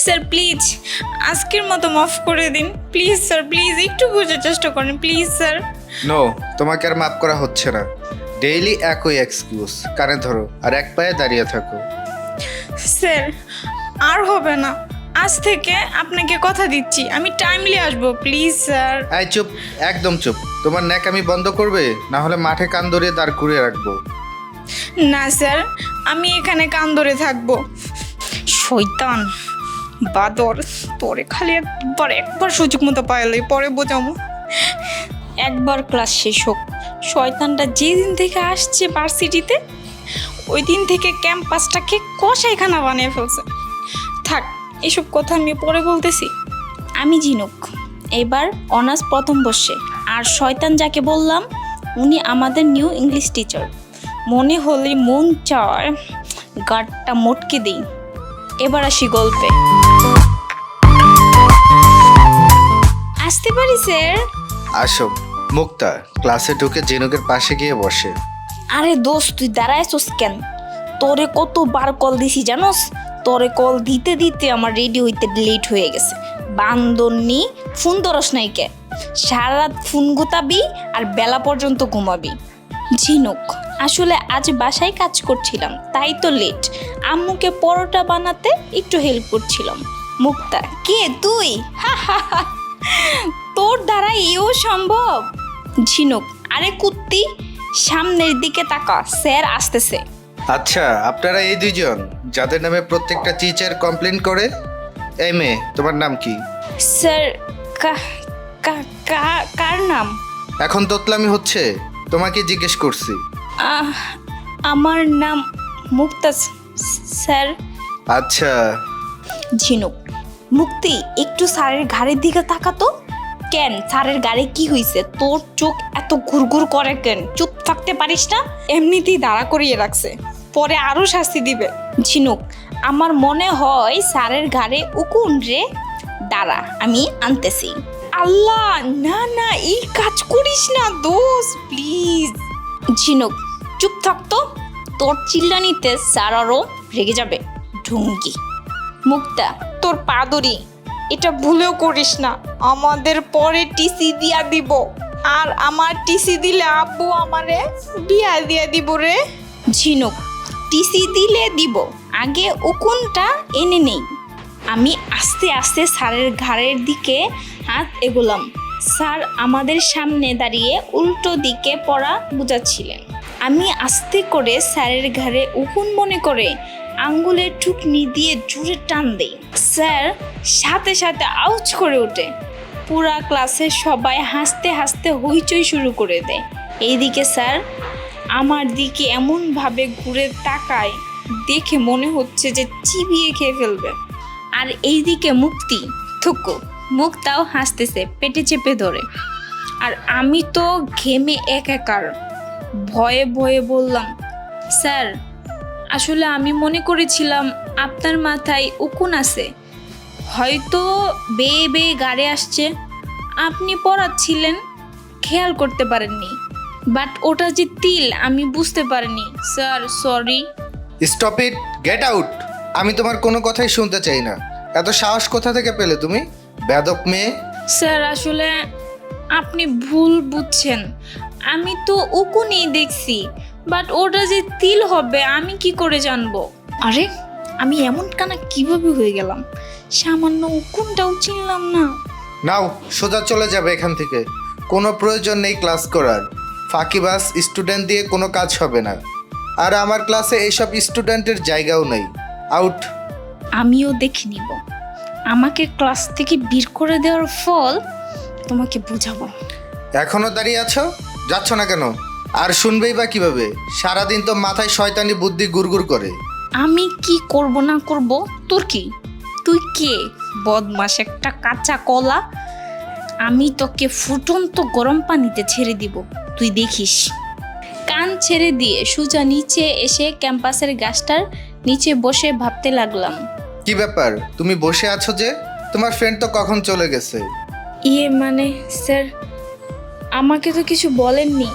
Sir please আজকের মতো মাফ করে দিন, প্লিজ স্যার, প্লিজ একটু বোঝার চেষ্টা করেন, প্লিজ স্যার। নো, তোমাকে আর মাফ করা হচ্ছে না। ডেইলি একই এক্সকিউজ, কানে ধরো আর এক পায়ে দাঁড়িয়ে থাকো। স্যার আর হবে না, আজ থেকে আপনাকে কথা দিচ্ছি আমি টাইমলি আসবো, প্লিজ স্যার। এই চুপ, একদম চুপ। তোমার ন্যাকামি বন্ধ করবে, না হলে মাঠে কান ধরিয়ে দাঁড় করিয়ে রাখবো। না স্যার, আমি এখানে কান ধরে থাকবো। শয়তান বাদর, তোরে খালি একবার সুযোগ মতো পাইলে পরে বোঝাবো। একবার ক্লাস শেষ হোক, শয়তানটা যেদিন থেকে আসছে ভার্সিটিতে ওই দিন থেকে ক্যাম্পাসটাকে কষাইখানা বানিয়ে ফেলছে। থাক, এসব কথা আমি পরে বলতেছি। আমি ঝিনুক, এবার অনার্স প্রথম বর্ষে, আর শয়তান যাকে বললাম উনি আমাদের নিউ ইংলিশ টিচার। মনে হলে মন চায় গাঁটটা মোটকে দিই। এবার আসি গল্পে। আসতে পারি স্যার? আসো। মুক্তা ক্লাসে ঢুকে জিনুকের পাশে গিয়ে বসে। আরে দোস্ত, তুই দাঁড়াইছস কেন? তোরে কতবার কল দিছি জানোস? তোরে কল দিতে দিতে আমার রেডি হইতে লেট হয়ে গেছে। বান্দরনি, ফোন ধরস নাই কে? সারা রাত ফোন গুতাবি আর বেলা পর্যন্ত ঘুমাবি। ঝিনুক, আসলে আজ বাসায় কাজ করছিলাম তাই তো লেট। আম্মুকে পরোটা বানাতে একটু হেল্প করছিলাম। মুক্তা, কে তুই? হা হা হা, তোর দ্বারা এও সম্ভব? ঝিনুক, আরে কুত্তি, সামনের দিকে তাকা, স্যার আসতেছে। আচ্ছা, আপনারা এই দুইজন যাদের নামে প্রত্যেকটা টিচার কমপ্লেন করে? এই মেয়ে, তোমার নাম কি? স্যার কার নাম? এখন তোতলামি হচ্ছে? তোমাকে জিজ্ঞেস করছি। আমার নাম মুক্তা স্যার। আচ্ছা। ঝিনুক, মুক্তি একটু স্যারের ঘাড়ের দিকে তাকাতো। কেন, স্যারের গাড়ি কি হয়েছে? তোর চোখ এত ঘুরঘুর করে কেন? চুপ থাকতে পারিস না? এমনিতেই দাঁড়া করিয়ে রাখছে, পরে আরো শাস্তি দিবে। ঝিনুক, আমার মনে হয় স্যারের ঘাড়ে উকুন রে। দাঁড়া, আমি আনতেছি। আল্লাহ, না না, এই কাজ করিস না দোস্ত, প্লিজ। ঝিনুক, চুপ থাকতো, তোর চিল্লানিতে স্যার আরও রেগে যাবে। ঢুঙ্গি। মুক্তা, তোর পা ধরি, এটা ভুলেও করিস না। আমাদের পরে টিসি দিয়া দিব, আর আমার টিসি দিলে আব্বু আমারে বিয়া দিয়া দিব রে। ঝিনুক, টিসি দিলে দিব, আগে উকুনটা এনে নেই। আমি আস্তে আস্তে স্যারের ঘাড়ের দিকে হাত এগোলাম। স্যার আমাদের সামনে দাঁড়িয়ে উল্টো দিকে পড়া বুঝাচ্ছিলেন। আমি আস্তে করে স্যারের ঘাড়ে উকুন মনে করে আঙ্গুলের ঠুকনি দিয়ে জোরে টান দেই। স্যার সাথে সাথে আউচ করে ওঠে। পুরা ক্লাসের সবাই হাসতে হাসতে হইচই শুরু করে দেয়। এইদিকে স্যার আমার দিকে এমনভাবে ঘুরে তাকায়, দেখে মনে হচ্ছে যে চিবিয়ে খেয়ে ফেলবে। আর এইদিকে মুক্তি, থুকু, মুক্তাও হাসতেছে পেটে চেপে ধরে। আর আমি তো ঘেমে একাকার। ভয়ে ভয়ে বললাম, স্যার আসলে আমি মনে করেছিলাম আপনার মাথায় উকুন আছে, হয়তো বেয়ে বেয়ে গাড়ে আসছে, আপনি পড়াচ্ছিলেন, খেয়াল করতে পারেননি, বাট ওটা যে তিল আমি বুঝতে পারিনি sir, sorry. Stop it, get out. আমি তোমার কোনো কথাই শুনতে চাই না। এত সাহস কোথা থেকে পেলে তুমি, বেয়াদব মেয়ে? স্যার আসলে আপনি ভুল বুঝছেন, আমি তো উকুনই দেখছি, বাট ওটা যে তিল হবে আমি কি করে জানবো? আরে আমি এমন কানা কিভাবে হয়ে গেলাম, সামান্য উকুনটাও চিনলাম না। নাও, সোজা চলে যাবে এখান থেকে। কোনো প্রয়োজন নেই ক্লাস করার। ফাঁকিবাজ স্টুডেন্ট দিয়ে কোনো কাজ হবে না। আর আমার ক্লাসে এইসব স্টুডেন্টের জায়গাও নেই। আউট। আমিও দেখে নিব, আমাকে ক্লাস থেকে বের করে দেওয়ার ফল তোমাকে বুঝাবো। এখনো দাঁড়িয়ে আছো? যাচ্ছ না কেন? আর শুনবেই বা কিভাবে? সারাদিন তো মাথায় শয়তানি বুদ্ধি গুড়গুড় করে। আমি কি করব না করব তোর কি? তুই কে? বদমাস একটা কাঁচা কলা। আমি তোকে ফুটন্ত গরম পানিতে ছেড়ে দিব, তুই দেখিস। কান ছেড়ে দিয়ে সোজা নিচে এসে ক্যাম্পাসের গাছটার নিচে বসে ভাবতে লাগলাম। কি ব্যাপার, তুমি বসে আছো যে? তোমার ফ্রেন্ড তো কখন চলে গেছে। মানে স্যার আমাকে তো কিছু বলেননি,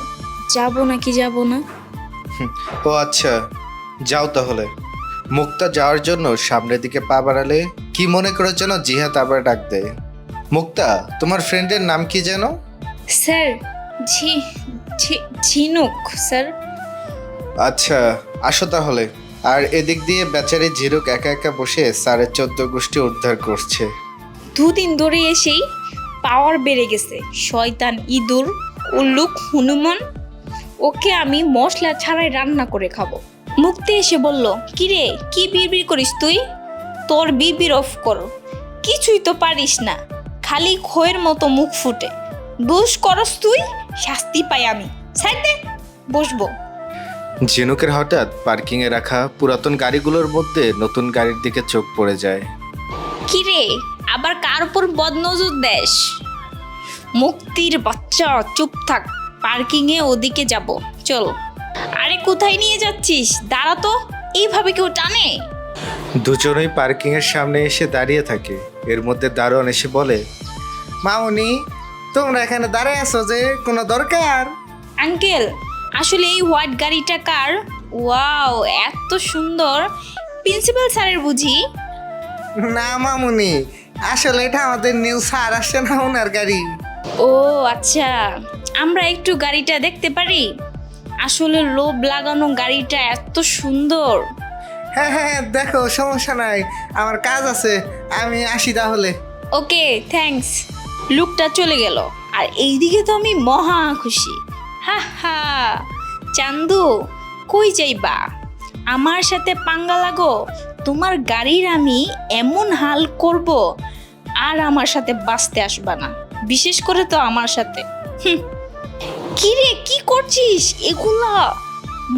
যাব নাকি যাব না। ও আচ্ছা, যাও তাহলে। মুক্তা যাওয়ার জন্য সামনের দিকে পা বাড়ালে কি মনে করে যেন জিহাদ আবার ডাক দেয়। মুক্তা, তোমার ফ্রেন্ডের নাম কি যেন? স্যার ঝিনুক স্যার। আচ্ছা, আসো তাহলে। আর এদিক দিয়ে বেচারি ঝিনুক একা একা বসে স্যারের 14 গোষ্ঠী উদ্ধার করছে। দুদিন ধরে এসেই পাওয়ার বেড়ে গেছে। শয়তান ইঁদুর উল্লুক হনুমান, ওকে আমি মশলা ছাড়াই রান্না করে খাবো। মুক্তি এসে বলল, কিরে কি বিড়বিড় করিস তুই? তোর বিড়বিড় অফ কর, কিছুই তো পারিস না, খালি খোয়ের মতো মুখ ফুটে। দোষ করস তুই, শাস্তি পাই আমি। সাইড দে, বসবো। ঝিনুকের হঠাৎ পার্কিংয়ে রাখা পুরাতন গাড়িগুলোর মধ্যে নতুন গাড়ির দিকে চোখ পড়ে যায়। কিরে আবার কার উপর বদনজর দেশ? মুক্তির বাচ্চা, চুপ থাক। পার্কিংয়ে ওদিকে যাব, চল। আরে কোথায় নিয়ে যাচ্ছিস? দাঁড়া তো, এইভাবে কেউ টানে? দুজনেই পার্কিংয়ের সামনে এসে দাঁড়িয়ে থাকে। এর মধ্যে দারোয়ান এসে বলে, মামুনি, তোমরা এখানে দাঁড়ায় আছো যে, কোনো দরকার? আঙ্কেল, আসলে এই হোয়াইট গাড়িটা কার? ওয়াও, এত সুন্দর। প্রিন্সিপাল স্যারের বুঝি? না মামুনি, আসলে এটা আমাদের নিউ স্যার আসছে না, ওনার গাড়ি। ও আচ্ছা, আমরা একটু গাড়িটা দেখতে পারি? আসলে লোভ লাগানো গাড়িটা এত সুন্দর। হ্যাঁ হ্যাঁ, দেখো, সমস্যা নাই, আমার কাজ আছে, আমি আসি তাহলে। ওকে, থ্যাঙ্কস। লুকটা চলে গেল, আর এইদিকে তো আমি মহা খুশি। হা হা, চান্দু কই যাইবা? আমার সাথে পাঙ্গা লাগো, তোমার গাড়ির আমি এমন হাল করব, আর আমার সাথে বাঁচতে আসবা না, বিশেষ করে তো আমার সাথে। কি রে, কি করছিস এগুলা?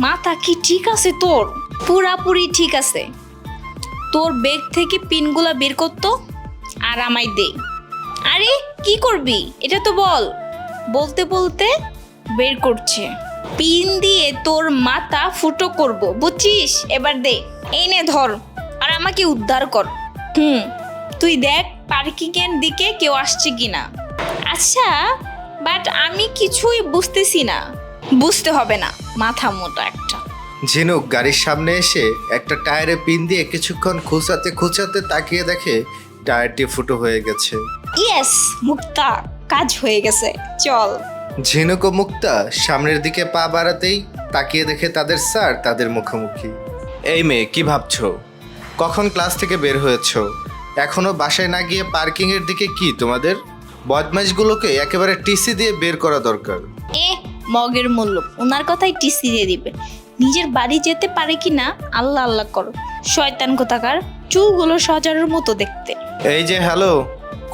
মাথা কি ঠিক আছে তোর? পুরাপুরি ঠিক আছে। তোর ব্যাগ থেকে পিনগুলা বের করতো আর আমায় দে। আরে কি করবি এটা তো বল। বলতে বলতে বের করছে। পিন দিয়ে তোর মাথা ফুটো করব, বুঝছিস? এবার দে, এই নে ধর, আর আমাকে উদ্ধার কর। তুই দেখ পার্কিং এর দিকে কেউ আসছে কিনা। আচ্ছা, বাট আমি কিছুই বুঝতেছি না। বুঝতে হবে না, মাথা মোটা একটা। ঝিনুক গাড়ির সামনে এসে একটা টায়ারে পিন দিয়ে কিছুক্ষণ খুঁচাতে খুঁচাতে তাকিয়ে দেখে টায়ারটি ফুটো হয়ে গেছে। ইয়েস মুক্তা, কাজ হয়ে গেছে, চল। ঝিনুক ও মুক্তা সামনের দিকে পা বাড়াতেই তাকিয়ে দেখে তাদের স্যার তাদের মুখোমুখি। এই মেয়ে, কি ভাবছো? কখন ক্লাস থেকে বের হয়েছো? এখনো বাসায় না গিয়ে পার্কিং এর দিকে কি তোমাদের? বদমাইশগুলোকে একেবারে টিসি দিয়ে বের করা দরকার। মগের মূল্য, ওনার কথাই টিসি দিয়ে দিবে। নিজের বাড়ি যেতে পারে কি না আল্লাহ আল্লাহ করো। শয়তান কোথাকার, চুলগুলো সজারের মতো দেখতে। এই যে, হ্যালো,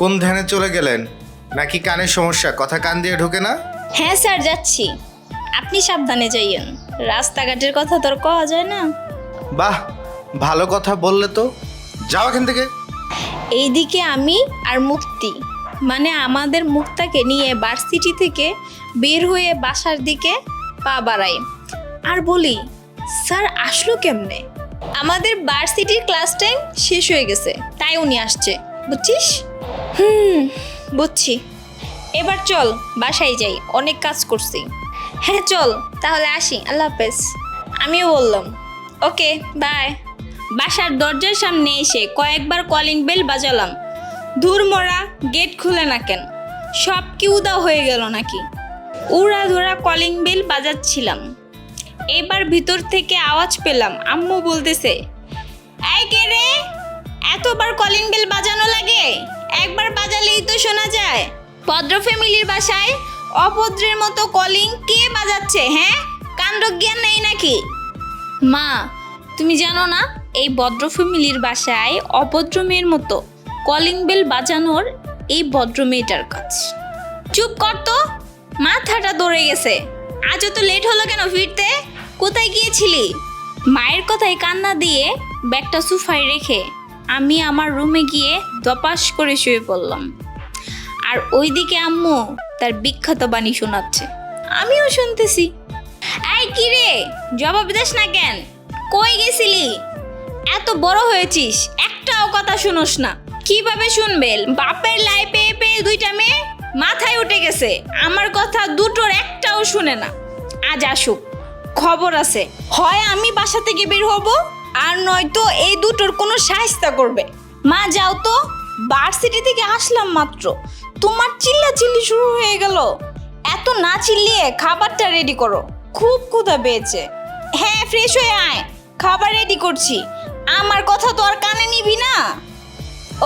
কোন ধ্যানে চলে গেলেন? নাকি কানের সমস্যা, কথা কান দিয়ে ঢোকে না? হ্যাঁ স্যার, যাচ্ছি। আপনি সাবধানে যাইয়েন, রাস্তাঘাটের কথা তোর কওয়া যায় না। বাহ, ভালো কথা বললে তো। যাও এখান থেকে। এইদিকে আমি আর মুক্তি, মানে আমাদের মুক্তাকে নিয়ে ভার্সিটি থেকে বের হয়ে বাসার দিকে পা বাড়াই আর বলি, স্যার আসলো কেমনে? আমাদের ভার্সিটির ক্লাস টাইম শেষ হয়ে গেছে, তাই উনি আসছে, বুঝছিস? বুঝছি। এবার চল বাসায় যাই, অনেক কাজ করছি। হ্যাঁ চল তাহলে, আসি, আল্লাহ হাফেজ। আমিও বললাম ওকে বাই। বাসার দরজার সামনে এসে কয়েকবার কলিং বেল বাজালাম। ধুর মরা, গেট খুলে না কেন? সব কি উদা হয়ে গেল নাকি? উড়া ধরা কলিং বেল বাজাচ্ছিলাম। এবার ভিতর থেকে আওয়াজ পেলাম, আম্মু বলতেছে, এই কে রে, এতবার কলিং বেল বাজানো লাগে? একবার বাজালেই তো শোনা যায়। ভদ্র ফ্যামিলির বাসায় অভদ্রের মতো কলিং কে বাজাচ্ছে? হ্যাঁ, কাণ্ড জ্ঞান নেই নাকি? মা, তুমি জানো না এই ভদ্র ফ্যামিলির বাসায় অভদ্র মেয়ের মতো কলিং বেল বাজানোর এই ভদ্র মেয়েটার কাজ। চুপ কর তো, মাথাটা ধরে গেছে। আজও তো লেট হলো কেন ফিরতে? কোথায় গিয়েছিলি? মায়ের কথায় কান্না দিয়ে ব্যাগটা সোফায় রেখে আমি আমার রুমে গিয়ে দপাস করে শুয়ে পড়লাম। আর ওইদিকে আম্মু তার বিখ্যাত বাণী শোনাচ্ছে, আমিও শুনতেছি। এই কি রে, জবাব দিস না কেন? কই গেছিলি? এত বড় হয়েছিস, একটাও কথা শুনোস না। কিভাবে শুনবে? বাপের লাই পেয়ে পেয়ে দুইটা মেয়ে মাথায় উঠে গেছে, আমার কথা দুটোর একটাও শুনে না। আজ আসুক, খবর আছে। হয় আমি বাসা থেকে বের হব, আর নয়তো এই দুটোর কোনো সাহায্য করবে। মা যাও তো, ভার্সিটি থেকে আসলাম মাত্র, তোমার চিল্লাচিল্লি শুরু হয়ে গেল। এত না চিল্লিয়ে খাবারটা রেডি করো, খুব ক্ষুধা পেয়েছে। হ্যাঁ ফ্রেশ হয়ে আয়, খাবার রেডি করছি। আমার কথা তো আর কানে নিবি না।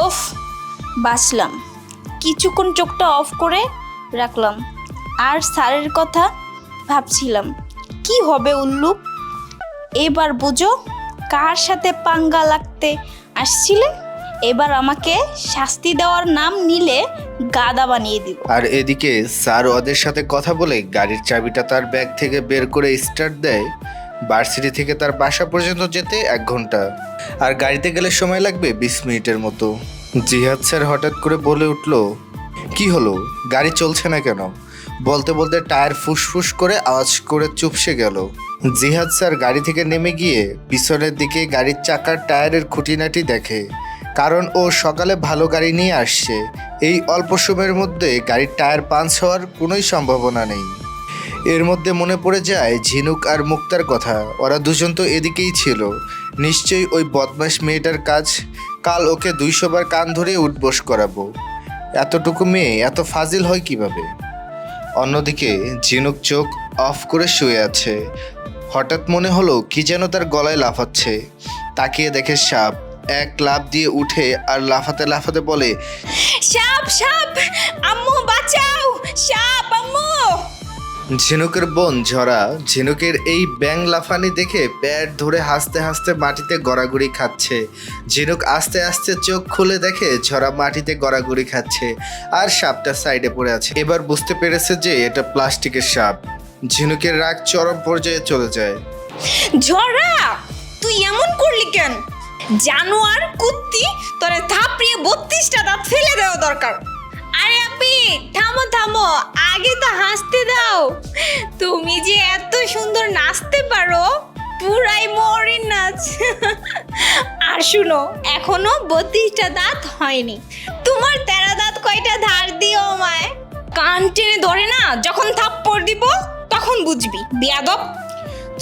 ওফ, বাঁচলাম। কিছুক্ষণ চোখটা অফ করে রাখলাম আর স্যারের কথা ভাবছিলাম, কি হবে উল্লুক। এবার বুঝো কার সাথে পাঙ্গা লাগতে আসছিলে। এবার আমাকে শাস্তি দেওয়ার নাম নিলে গাদা বানিয়ে দিব। আর এদিকে স্যার ওদের সাথে কথা বলে গাড়ির চাবিটা তার ব্যাগ থেকে বের করে স্টার্ট দেয়। ভার্সিটি থেকে তার বাসা পর্যন্ত যেতে 1 ঘন্টা, আর গাড়িতে গেলে সময় লাগবে 20 মিনিটের মতো। জিহাদ স্যার হঠাৎ করে বলে উঠল, কি হলো, গাড়ি চলছে না কেন? বলতে বলতে টায়ার ফুসফুস করে আওয়াজ করে চুপসে গেল। জিহাদ স্যার গাড়ি থেকে নেমে গিয়ে পিছনের দিকে গাড়ির চাকার টায়ারের খুঁটিনাটি দেখে, কারণ ও সকালে ভালো গাড়ি নিয়ে আসছে। এই অল্প সময়ের মধ্যে গাড়ির টায়ার পাঞ্চ হওয়ার কোনোই সম্ভাবনা নেই। এর মধ্যে মনে পড়ে যায় ঝিনুক আর মুক্তার কথা। ওরা দুজন তো এদিকেই ছিল, নিশ্চয়ই ওই বদমাশ মেয়েটার কাজ। কাল ওকে 200 বার কান ধরে উঠবোস করাবো। এতটুকু মেয়ে এত ফাজিল হয় কিভাবে? অন্যদিকে ঝিনুক চোখ অফ করে শুয়ে আছে। হঠাৎ মনে হলো কি যেন তার গলায় লাফাচ্ছে। তাকিয়ে দেখে সাপ। এক লাফ দিয়ে উঠে আর লাফাতে লাফাতে বলে, সাপ সাপ, আম্মু বাঁচাও, সাপ আম্মু। ঝিনুকের বোন ঝরা ঝিনুকের এই ব্যাং লাফানি দেখে প্যাট ধরে হাসতে হাসতে মাটিতে গড়াগড়ি খাচ্ছে। ঝিনুক আস্তে আস্তে চোখ খুলে দেখে ঝরা মাটিতে গড়াগড়ি খাচ্ছে আর সাপটা সাইডে পড়ে আছে। এবার বুঝতে পেরেছে যে এটা প্লাস্টিকের সাপ। ঝিনুকের রাগ চরম পর্যায়ে চলে যায়। ঝরা, তুই এমন করলি কেন? জানোয়ার কুত্তি, তোরে থাপড়িয়ে 32টা দাঁত ফেলে দেওয়া দরকার। আরে আপি থামো থামো, আগে তো হাসতে দাও। তুমি যে এত সুন্দর নাচতে পারো, পুরাই মরিন নাচ। আর শুনো, এখনো 32টা দাঁত হয়নি। তোমার 13 দাঁত কয়টা ধার দিও আমায়। কান টেনে ধরে না, যখন থাপ্পড় দিব তখন বুঝবি বেয়াদব।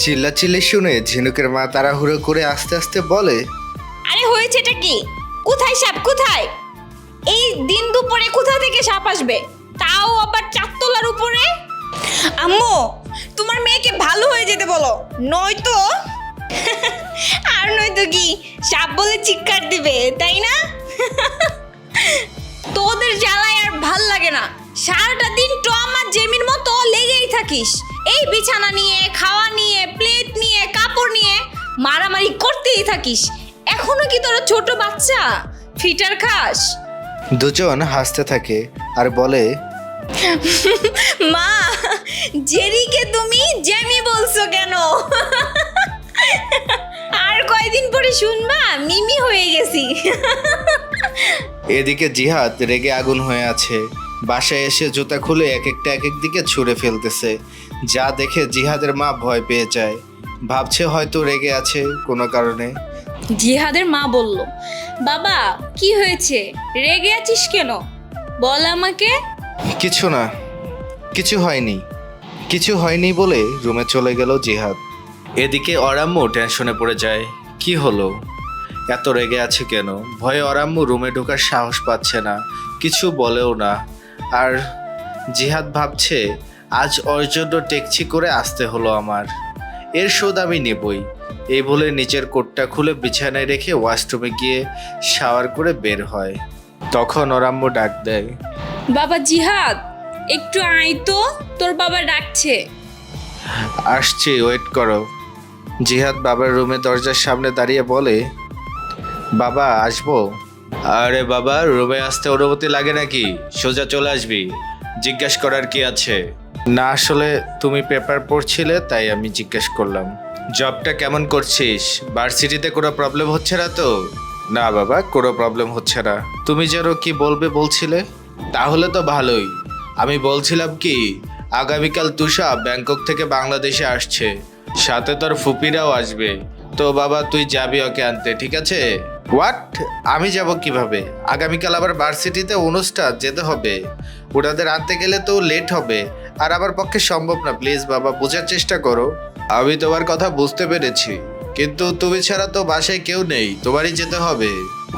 চিল্লাচিল্লি শুনে ঝিনুকের মা তাড়াহুড়ো করে আস্তে আস্তে বলে, আরে হয়েছেটা কি? কোথায় সাপ, কোথায়? এই দিন দুপুরে কোথা থেকে সাপ আসবে, তাও আবার 4 তলার উপরে? আম্মু, তোমার মেয়েকে ভালো হয়ে যেতে বলো, নয়তো আর নয়তো কি, সাপ বলে চিৎকার দিবে, তাই না? তোদের জ্বালায় আর ভাল লাগে না। সারাটা দিন টম আর জেমির মতো লেগেই থাকিস। এই বিছানা নিয়ে, খাওয়া নিয়ে, প্লেট নিয়ে, কাপড় নিয়ে মারামারি করতেই থাকিস। এখনো কি তোরা ছোট বাচ্চা, ফিটার খাস? দুজন হাসতে থাকে আর বলে, মা, জেরিকে তুমি জেমি বলছো কেন? আর কয়দিন পরে শুনবা মিমি হয়ে গেছি। এদিকে জিহাদ রেগে আগুন হয়ে আছে। বাসায় এসে জুতা খুলে এক একটা এক এক দিকে ছুঁড়ে ফেলতেছে। যা দেখে জিহাদের মা ভয় পেয়ে যায়। ভাবছে হয়তো রেগে আছে কোনো কারণে। জিহাদের মা বলল, বাবা কি হয়েছে, রেগে আছিস কেন? বল আমাকে। কিছু না, কিছু হয়নি, কিছু হয়নি বলে রুমে চলে গেল জিহাদ। এদিকে অরাম্মু টেনশনে পড়ে যায়। কি হলো, এত রেগে আছে কেন? ভয়ে অরাম্মু রুমে ঢোকার সাহস পাচ্ছে না, কিছু বলেও না। আর জিহাদ ভাবছে, আজ ওর জন্য টেকছি করে আসতে হলো আমার, এর শোধ আমি নেবই। এই বলে নিচের কোটটা খুলে বিছানায় রেখে ওয়াশরুমে গিয়ে শাওয়ার করে বের হয়। তখন অরাম্মু ডাক দেয়, বাবা জিহাদ, একটু আয় তো, তোর বাবা ডাকছে। আসছি, ওয়েট করো। জিহাদ বাবার রুমে দরজার সামনে দাঁড়িয়ে বলে, বাবা আসবো? আরে বাবা, রুমে আসতে অনুমতি লাগে নাকি? সোজা চলে আসবি, জিজ্ঞেস করার কি আছে? না আসলে তুমি পেপার পড়ছিলে তাই আমি জিজ্ঞেস করলাম। জবটা কেমন করছিস? ভার্সিটিতে কোনো প্রবলেম হচ্ছে না তো? না বাবা, কোনো প্রবলেম হচ্ছে না। তুমি যেন কি বলবে বলছিলে? তাহলে তো ভালোই। আমি বলছিলাম কি, আগামীকাল তুষা ব্যাংকক থেকে বাংলাদেশে আসছে, সাথে তোর ফুপিরাও আসবে। তো বাবা তুই যাবি ওকে আনতে, ঠিক আছে? হোয়াট? আমি যাব কিভাবে? আগামীকাল আবার ভার্সিটিতে অনুষ্ঠান, যেতে হবে। ওনাদের আনতে গেলে তো লেট হবে, আর আমার পক্ষে সম্ভব না। প্লিজ বাবা, বোঝার চেষ্টা করো। আমি তোমার কথা বুঝতে পেরেছি, কিন্তু তুমি ছাড়া তো বাসায় কেউ নেই, তোমারই যেতে হবে।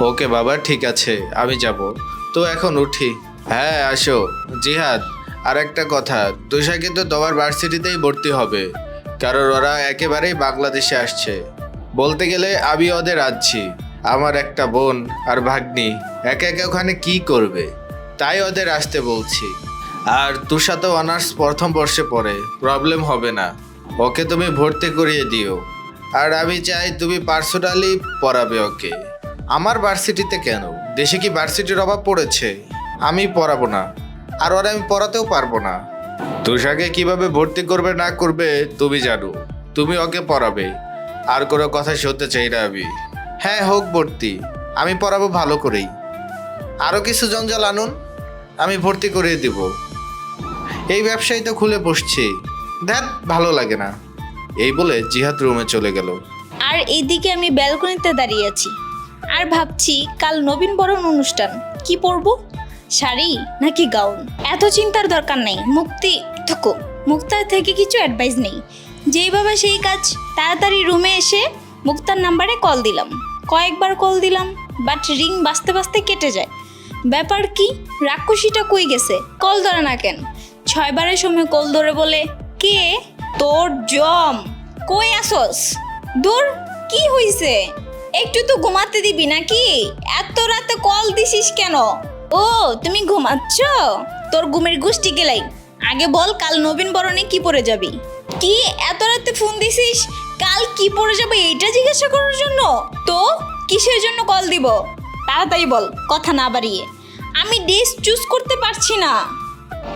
ওকে বাবা, ঠিক আছে, আমি যাব। তো এখন উঠি। হ্যাঁ আসো। জিহাদ, আর একটা কথা, তুষাকে তো তোমার ভার্সিটিতেই ভর্তি হবে, কারণ ওরা একেবারেই বাংলাদেশে আসছে। বলতে গেলে আমি ওদের আনছি। আমার একটা বোন আর ভাগ্নি একে একে ওখানে কি করবে, তাই ওদের আসতে বলছি। আর তুষা তো অনার্স প্রথম বর্ষে পড়ে, প্রবলেম হবে না। ওকে তুমি ভর্তি করিয়ে দিও। আর আমি চাই তুমি পার্সোনালি পড়াবে ওকে। আমার ভার্সিটিতে কেন, দেশে কি ভার্সিটির অভাব পড়েছে? আমি পড়াবো না, আর ওরা আমি পড়াতেও পারবো না। তুষাকে কিভাবে ভর্তি করবে না করবে তুমি জানো, তুমি ওকে পড়াবে। আর কোনো কথা শুনতে চাই না আমি। হ্যাঁ হোক ভর্তি, আমি পড়াবো ভালো করেই। আরও কিছু জঞ্জাল আনুন, আমি ভর্তি করিয়ে দিব। এই ব্যবসায়ী তো খুলে বসছি, দেখ ভালো লাগে না। এই বলে জিহাদ রুমে চলে গেল। আর এইদিকে আমি ব্যালকনিতে দাঁড়িয়ে আছি আর ভাবছি কাল নবীন বরণ অনুষ্ঠান, কি পরবো, শাড়ি নাকি গাউন। এত চিন্তার দরকার নেই, মুক্তি থাকো। মুক্তার থেকে কিছু অ্যাডভাইস নেই, যেইভাবে সেই কাজ। তাড়াতাড়ি রুমে এসে মুক্তার নাম্বারে কল দিলাম। কয়েকবার কল দিলাম, বাট রিং বাজতে বাজতে কেটে যায়। ব্যাপার কি, রাক্ষসীটা কই গেছে, কল ধরে না কেন? 6 বারের সময় কল ধরে বলে, কে? তোর জম। কই আসস? দূর, কি হইছে? একটু তো ঘুমাতে দিবি নাকি? এত রাতে কল দিছিস কেন? ও তুমি ঘুমাচ্ছ? তোর ঘুমের গোষ্ঠী গেলাই। আগে বল কাল নবীন বরণে কি পরে যাবি? কি এত রাতে ফোন দিছিস? কাল কি পরে যাবে এইটা জিজ্ঞাসা করার জন্য? তো কিসের জন্য কল দিব? তাড়াতাড়ি বল, কথা না বাড়িয়ে। আমি ড্রেস চুজ করতে পারছি না।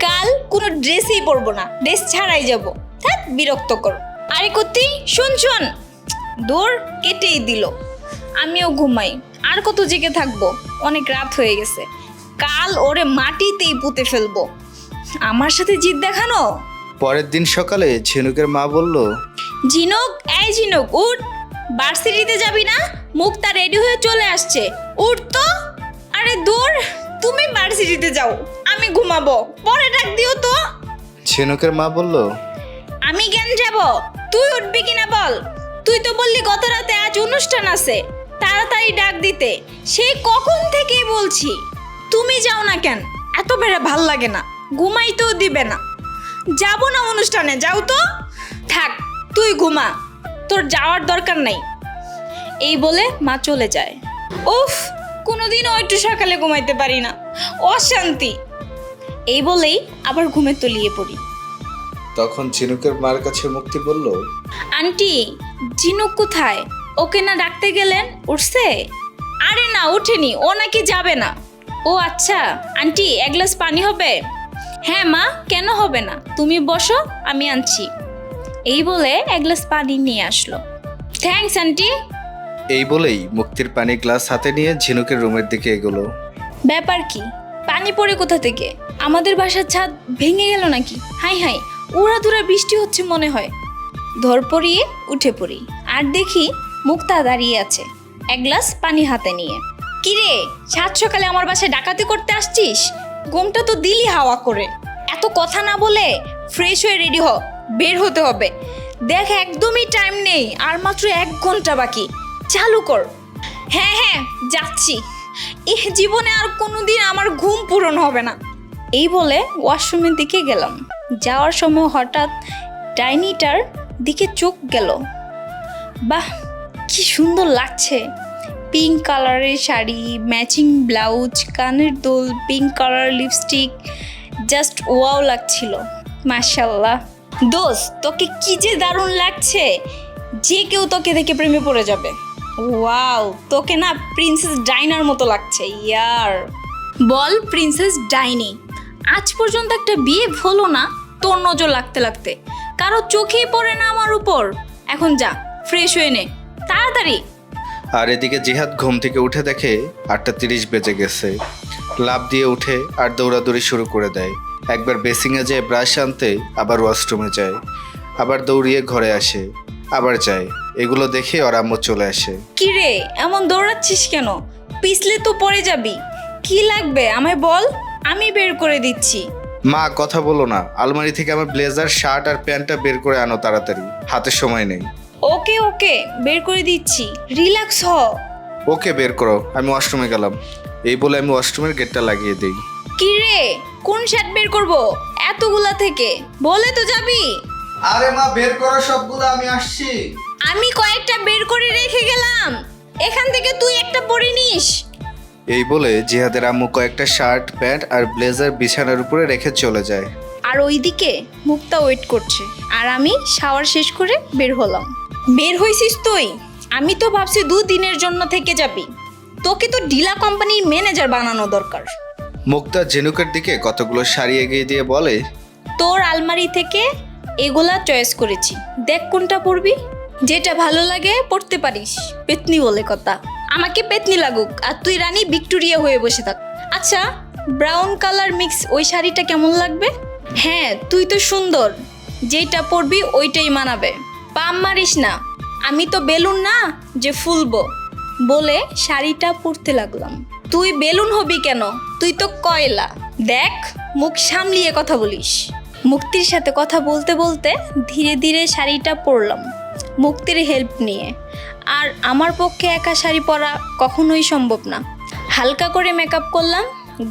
কাল কোনো ড্রেসই পরবো না, ড্রেস ছাড়াই যাব। থাক, বিরক্ত কর। আরে কতি, শোন শোন। দূর, কেটেই দিল। আমিও ঘুমাই, আর কত জেগে থাকবো, অনেক রাত হয়ে গেছে। কাল ওরে মাটিতেই পুঁতে ফেলবো। আমার সাথে জিদ দেখানো। পরের দিন সকালে ঝিনুকের মা বলল, ঝিনুক, এই ঝিনুক উঠ, ভার্সিটিতে যাবি না? মুক্তা রেডি হয়ে চলে আসছে, উঠ তো। আরে দূর, তুমি ভার্সিটিতে যাও, আমি ঘুমাবো, পরে ডাক দিও তো। ঝিনুকের মা বলল, আমি কেন যাব? তুই উঠবি কিনা বল। তুই তো বললি গত রাতে আজ অনুষ্ঠান আছে, তাড়াতাড়ি ডাক দিতে। সেই কখন থেকেই বলছি, তুমি যাও না কেন? এত বেড়া ভাল লাগে না, ঘুমাইতেও দিবে না। যাব না অনুষ্ঠানে, যাও তো। থাক, তুই ঘুমা, তোর যাওয়ার দরকার নাই। এই বলে মা চলে যায়। উফ, কোনোদিনও একটু সকালে ঘুমাইতে পারি না, অশান্তি। এই বলেই আবার ঘুমে তলিয়ে পড়ি। তখন ঝিনুকের মার কাছে মুক্তি বলল, আন্টি, ঝিনুক কোথায়? ওকে না ডাকতে গেলেন, উঠছে? আরে না, উঠেনি, ও নাকি যাবে না। ও আচ্ছা, আন্টি এক গ্লাস পানি হবে? হ্যাঁ মা, কেন হবে না, তুমি বসো, আমি আনছি। এই বলে এক গ্লাস পানি নিয়ে আসলো। Thanks aunty. এই বলেই মুক্তির পানি গ্লাস হাতে নিয়ে ঝিনুকের রুমের দিকে এগোলো। ব্যাপার কি, পানি পড়ে কোথা থেকে? আমাদের বাসার ছাদ ভেঙে গেল নাকি? হাই হাই, উড়াধুরা বৃষ্টি হচ্ছে মনে হয়। ধর পড়িয়ে উঠে পড়ি, আর দেখি মুক্তা দাঁড়িয়ে আছে এক গ্লাস পানি হাতে নিয়ে। কিরে, সাত সকালে আমার বাসায় ডাকাতি করতে আসছিস? ঘুমটা তো দিলি হাওয়া করে। এত কথা না বলে ফ্রেশ হয়ে রেডি হ, বের হতে হবে। দেখ একদমই টাইম নেই, আর মাত্র 1 ঘন্টা বাকি, চালু কর। হ্যাঁ হ্যাঁ, যাচ্ছি। এই জীবনে আর কোনোদিন আমার ঘুম পূরণ হবে না। এই বলে ওয়াশরুমের দিকে গেলাম। যাওয়ার সময় হঠাৎ ডাইনিটার দিকে চোখ গেল। বাহ, কি সুন্দর লাগছে। পিঙ্ক কালারের শাড়ি, ম্যাচিং ব্লাউজ, কানের দুল, pink colour lipstick, just wow লাগছিল। মাশাল্লাহ। দোস্ত, তোকে কি যে দারুণ লাগছে, যে কেউ তোকে দেখে প্রেমে পড়ে যাবে। ওয়াও, তোকে না প্রিন্সেস ডাইনার মতো লাগছে ইয়ার। বল প্রিন্সেস ডাইনি, আজ পর্যন্ত একটা বিয়ে হলো না তোর নজর লাগতে লাগতে, কারো চোখেই পড়ে না আমার উপর। এখন যা, ফ্রেশ হয়ে নে তাড়াতাড়ি। আর এদিকে জিহাদ ঘুম থেকে উঠে দেখে 8:30 বেজে গেছে। লাফ দিয়ে উঠে আর দৌড়াদৌড়ি শুরু করে দেয়। একবার বেসিংয়ে যায় ব্রাশ আনতে, আবার ওয়াশরুমে যায়, আবার দৌড়িয়ে ঘরে আসে, আবার যায়। এগুলো দেখে ওর আম্মু চলে আসে। কি রে, এমন দৌড়াচ্ছিস কেন? পিছলে তো পড়ে যাবি। কি লাগবে আমায় বল, আমি বের করে দিচ্ছি। মা কথা বলো না, আলমারি থেকে আমার ব্লেজার, শার্ট আর প্যান্টটা বের করে আনো তাড়াতাড়ি, হাতে সময় নেই। ওকে ওকে, বের করে দিচ্ছি, রিল্যাক্স হ। ওকে বের করো, আমি ওয়াশরুমে গেলাম। এই বলে আমি ওয়াশরুমের গেটটা লাগিয়ে দিই। কি রে, কোন শার্ট বের করব এতগুলা থেকে? বলে তো যাবি। আরে মা, বের করো সবগুলো, আমি আসছি। আমি কয়েকটা বের করে রেখে গেলাম, এখান থেকে তুই একটা পরে নিস। এই বলে জিহাদের আম্মু কয়েকটা শার্ট, প্যান্ট আর ব্লেজার বিছানার উপরে রেখে চলে যায়। আর ওইদিকে মুক্তা ওয়েট করছে, আর আমি শাওয়ার শেষ করে বের হলাম। বের হইছিস তুই? আমি তো ভাবছি 2 দিনের জন্য থেকে যাবি। তোকে তো ডিলা কোম্পানির ম্যানেজার বানানো দরকার। মুক্তা ঝিনুকের দিকে কতগুলো শাড়ি এগিয়ে দিয়ে বলে, তোর আলমারি থেকে এগুলা চয়েস করেছি, দেখ কোনটা পরবি। যেটা ভালো লাগে পড়তে পারিস। পেতনি বলে কথা, আমাকে পেতনি লাগুক আর তুই রানী ভিক্টোরিয়া হয়ে বসে থাক। আচ্ছা, ব্রাউন কালার মিক্স ওই শাড়িটা কেমন লাগবে? হ্যাঁ, তুই তো সুন্দর, যেটা পরবি ওইটাই মানাবে। পাম মারিস না, আমি তো বেলুন না যে ফুলবো। বলে শাড়িটা পরতে লাগলাম। তুই বেলুন হবি কেন? তুই তো কয়লা। দেখ, মুখ সামলিয়ে কথা বলিস। মুক্তির সাথে কথা বলতে বলতে ধীরে ধীরে শাড়িটা পরলাম মুক্তির হেল্প নিয়ে। আর আমার পক্ষে একা শাড়ি পরা কখনোই সম্ভব না। হালকা করে মেকআপ করলাম,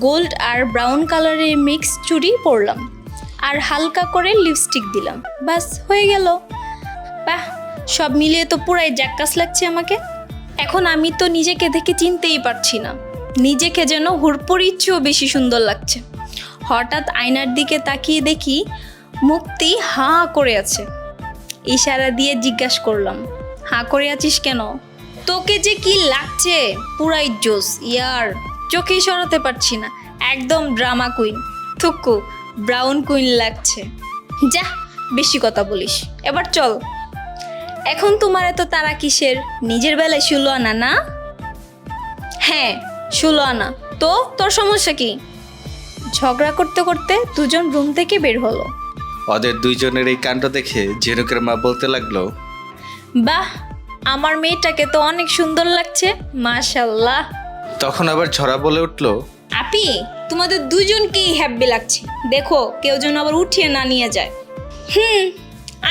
গোল্ড আর ব্রাউন কালারের মিক্স চুড়ি পরলাম, আর হালকা করে লিপস্টিক দিলাম। বাস হয়ে গেল। বাহ, সব মিলিয়ে তো পুরাই জাক্কাস লাগছে আমাকে। এখন আমি তো নিজেকে দেখে চিনতেই পারছি না, নিজেকে যেন হুড়পুরির চেয়েও বেশি সুন্দর লাগছে। হঠাৎ আয়নার দিকে তাকিয়ে দেখি মুক্তি হাঁ করে আছে। ইশারা দিয়ে জিজ্ঞাসা করলাম, হাঁ করে আছিস কেন? তোকে যে কি লাগছে, পুরাই জোস ইয়ার। চোখেই সরাতে পারছি না, একদম ড্রামা কুইন। থুকু, ব্রাউন কুইন লাগছে। যা, বেশি কথা বলিস, এবার চল। এখন তোমার এত তারা কিসের? নিজের বেলায় 16 আনা না? হ্যাঁ, 16 আনা। তো তোর সমস্যা কি? ঝগড়া করতে করতে দুজন রুম থেকে বের হলো। ওদের দুইজনের এই কাণ্ড দেখে ঝিনুকের মা বলতে লাগলো, বাহ, আমার মেয়েটাকে তো অনেক সুন্দর লাগছে, মাশাল্লাহ। তখন আবার ঝরা বলে উঠলো, আপি, তোমাদের দুজনকেই হ্যাপি লাগছে, দেখো কেউ যেন আবার উঠিয়ে না নিয়ে যায়।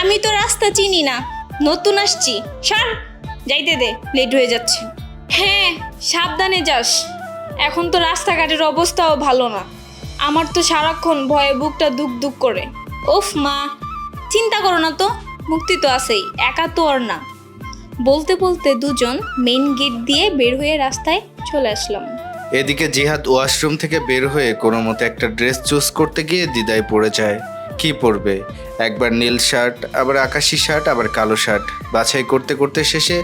আমি তো রাস্তা চিনি না, নতুন আসছি। সর, যাইতে দে, লেট হয়ে যাচ্ছে। হ্যাঁ, সাবধানে যাস। এখন তো রাস্তাঘাটের অবস্থাও ভালো না, আমার তো সারাক্ষণ ভয়ে বুকটা দুক দুক করে। ওফ মা, চিন্তা করো না তো, মুক্তি তো আছেই, একা তো আর না। বলতে বলতে দুজন মেইন গেট দিয়ে বের হয়ে রাস্তায় চলে আসলাম। এদিকে জিহাদ ওয়াশরুম থেকে বের হয়ে কোনো মতে একটা ড্রেস চুজ করতে গিয়ে দ্বিধায় পড়ে যায়। কি পরবে? একবার নীল শার্ট, আবার আকাশি শার্ট, আবার কালো শার্ট। বাছাই করতে করতে শেষে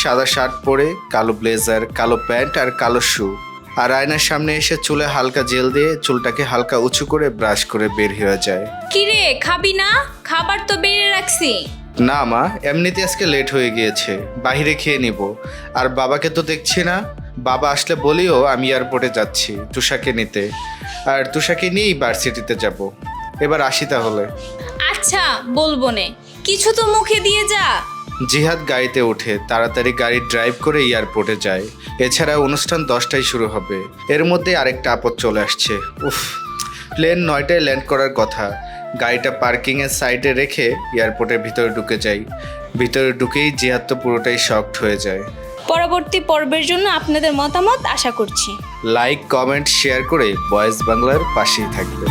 সাদা শার্ট পরে কালো ব্লেজার, কালো প্যান্ট আর কালো শু। আর আয়নার সামনে এসে চুলে হালকা জেল দিয়ে চুলটাকে হালকা উঁচু করে ব্রাশ করে বের হয়ে যায়। কিরে, খাবি না? খাবার তো বেড়ে রাখছি। না মা, এমনিতে আজকে লেট হয়ে গিয়েছে, বাইরে খেয়ে নিব। আর বাবাকে তো দেখছি না, বাবা আসলে বলিও আমি এয়ারপোর্টে যাচ্ছি তুষাকে নিতে, আর তুষাকে নিয়েই ভার্সিটিতে যাব। এবার আসি তাহলে। আচ্ছা, বলবো নে, কিছু তো মুখে দিয়ে যা। জিহাদ গাড়িতে ওঠে, তাড়াতাড়ি গাড়ি ড্রাইভ করে এয়ারপোর্টে যায়। এছাড়া অনুষ্ঠান 10টায় শুরু হবে, এর মধ্যে আরেকটা আপদ চলে আসছে। উফ, প্লেন 9টায় ল্যান্ড করার কথা। গাড়িটা পার্কিংয়ের সাইডে রেখে এয়ারপোর্টের ভিতরে ঢুকে যাই। ভিতরে ঢুকেই জিহাদ তো পুরোটাই শকড হয়ে যায়। পরবর্তী পর্বের জন্য আপনাদের মতামত আশা করছি। লাইক, কমেন্ট, শেয়ার করে বয়েস বাংলার পাশেই থাকবে।